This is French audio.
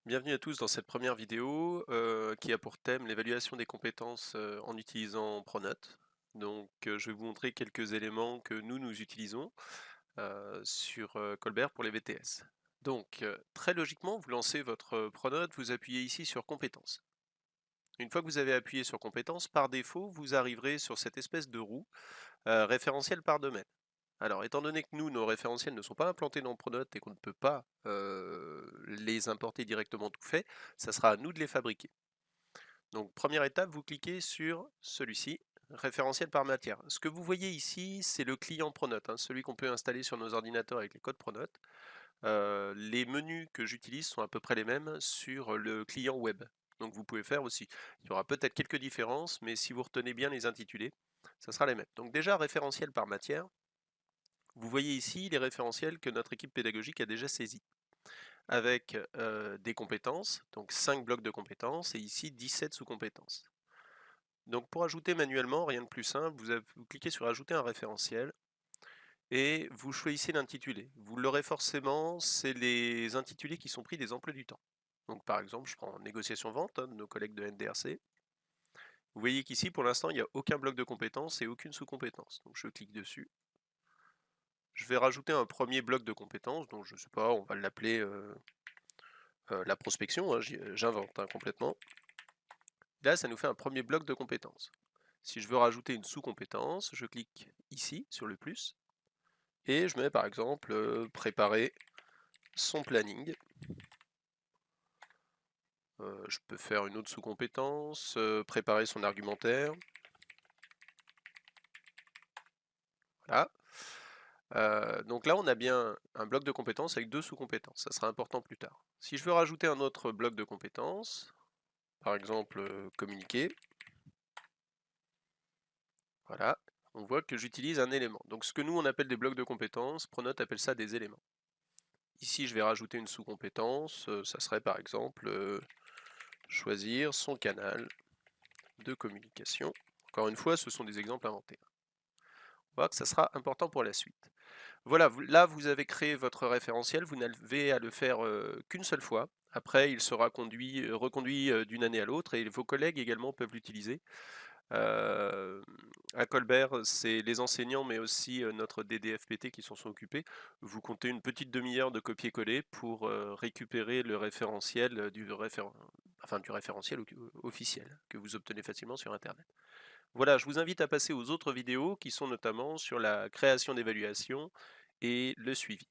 Bienvenue à tous dans cette première vidéo qui a pour thème l'évaluation des compétences en utilisant Pronote. Donc je vais vous montrer quelques éléments que nous utilisons sur Colbert pour les BTS. Donc très logiquement, vous lancez votre Pronote, vous appuyez ici sur compétences. Une fois que vous avez appuyé sur compétences, par défaut, vous arriverez sur cette espèce de roue référentiel par domaine. Alors, étant donné que nos référentiels ne sont pas implantés dans Pronote et qu'on ne peut pas les importer directement tout fait, ça sera à nous de les fabriquer. Donc, première étape, vous cliquez sur celui-ci, référentiel par matière. Ce que vous voyez ici, c'est le client Pronote, hein, celui qu'on peut installer sur nos ordinateurs avec les codes Pronote. Les menus que j'utilise sont à peu près les mêmes sur le client web. Donc vous pouvez faire aussi. Il y aura peut-être quelques différences, mais si vous retenez bien les intitulés, ça sera les mêmes. Donc déjà, référentiel par matière. Vous voyez ici les référentiels que notre équipe pédagogique a déjà saisis, avec des compétences, donc 5 blocs de compétences, et ici 17 sous-compétences. Donc pour ajouter manuellement, rien de plus simple, vous cliquez sur ajouter un référentiel, et vous choisissez l'intitulé. Vous l'aurez forcément, c'est les intitulés qui sont pris des emplois du temps. Donc par exemple, je prends négociation-vente, de nos collègues de NDRC. Vous voyez qu'ici, pour l'instant, il n'y a aucun bloc de compétences et aucune sous-compétence. Donc je clique dessus. Je vais rajouter un premier bloc de compétences, donc je ne sais pas, on va l'appeler la prospection, hein, j'invente complètement. Là, ça nous fait un premier bloc de compétences. Si je veux rajouter une sous-compétence, je clique ici sur le plus, et je mets par exemple préparer son planning. Je peux faire une autre sous-compétence, préparer son argumentaire. Voilà. Donc là, on a bien un bloc de compétences avec deux sous-compétences. Ça sera important plus tard. Si je veux rajouter un autre bloc de compétences, par exemple communiquer, voilà, on voit que j'utilise un élément. Donc ce que nous on appelle des blocs de compétences, Pronote appelle ça des éléments. Ici, je vais rajouter une sous-compétence, ça serait par exemple choisir son canal de communication. Encore une fois, ce sont des exemples inventés. On voit que ça sera important pour la suite. Voilà, là vous avez créé votre référentiel, vous n'avez à le faire qu'une seule fois. Après, il sera reconduit d'une année à l'autre et vos collègues également peuvent l'utiliser. À Colbert, c'est les enseignants, mais aussi notre DDFPT qui s'en sont occupés. Vous comptez une petite demi-heure de copier-coller pour récupérer le référentiel du référentiel officiel que vous obtenez facilement sur Internet. Voilà, je vous invite à passer aux autres vidéos qui sont notamment sur la création d'évaluation et le suivi.